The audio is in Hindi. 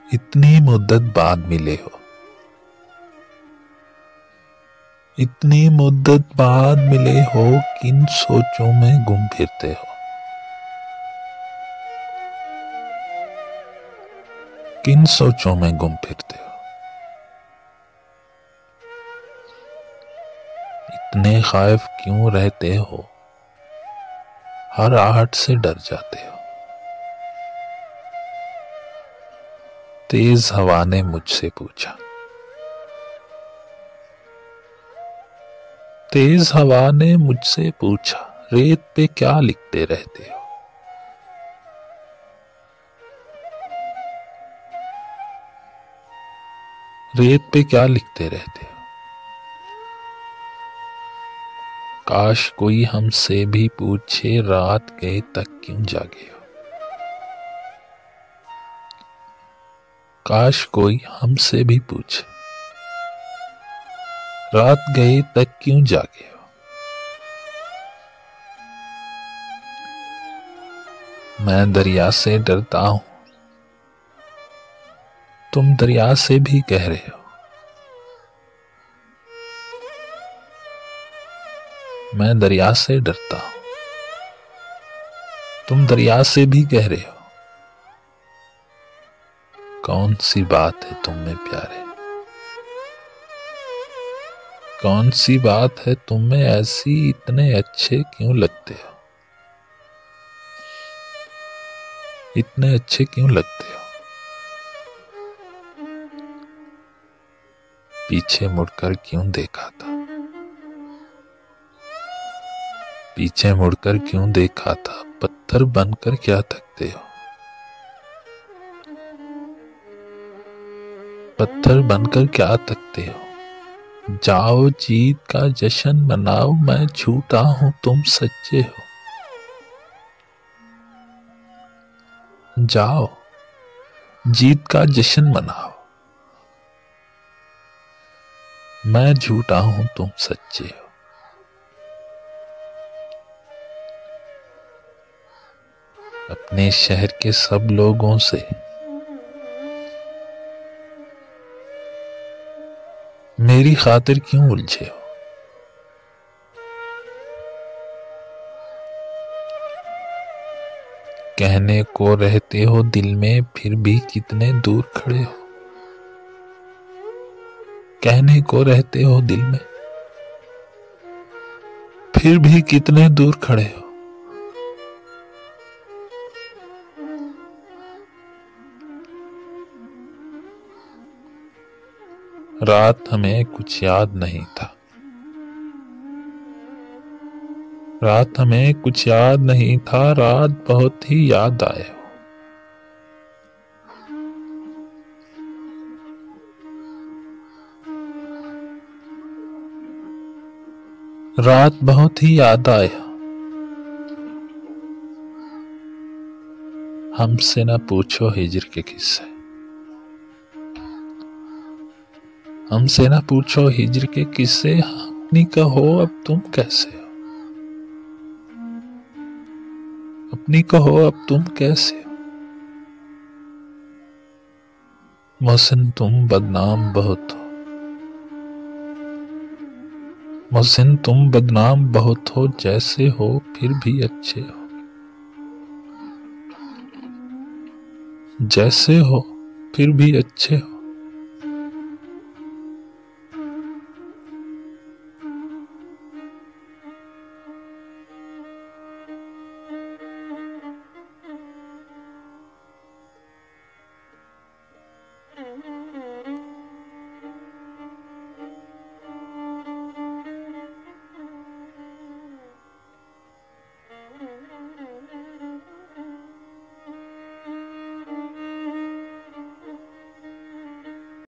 इतनी मुद्दत बाद मिले हो, इतनी मुद्दत बाद मिले हो, किन सोचों में गुम फिरते हो, किन सोचों में गुम फिरते हो। इतने खौफ क्यों रहते हो, हर आहट से डर जाते हो। तेज हवा ने मुझसे पूछा, तेज हवा ने मुझसे पूछा, रेत पे क्या लिखते रहते हो। रेत पे क्या लिखते रहते हो। काश कोई हमसे भी पूछे, रात गए तक क्यों जागे हो। काश कोई हमसे भी पूछे, रात गए तक क्यों जागे हो। मैं दरिया से डरता हूं, तुम दरिया से भी गहरे हो। मैं दरिया से डरता हूं, तुम दरिया से भी गहरे हो। कौन सी बात है तुम में प्यारे, कौन सी बात है तुम में ऐसी, इतने अच्छे क्यों लगते हो, इतने अच्छे क्यों लगते हो। पीछे मुड़कर क्यों देखा था, पीछे मुड़कर क्यों देखा था, पत्थर बनकर क्या थकते हो। पत्थर बनकर क्या थकते हो। जाओ जीत का जश्न मनाओ, मैं झूठा हूं तुम सच्चे हो। जाओ जीत का जश्न मनाओ, मैं झूठा हूं तुम सच्चे हो। अपने शहर के सब लोगों से मेरी खातिर क्यों उलझे हो। कहने को रहते हो दिल में, फिर भी कितने दूर खड़े हो। कहने को रहते हो दिल में, फिर भी कितने दूर खड़े हो। रात हमें कुछ याद नहीं था, रात हमें कुछ याद नहीं था, रात बहुत ही याद आए हो। रात बहुत ही याद आया। हमसे ना पूछो हिजर के किस्से, हमसे ना पूछो हिजर के किस्से, अपनी कहो अब तुम कैसे हो। अपनी कहो अब तुम कैसे हो। मोहसिन तुम बदनाम बहुत हो, मोहसिन तुम बदनाम बहुत हो, जैसे हो फिर भी अच्छे हो। जैसे हो फिर भी अच्छे हो।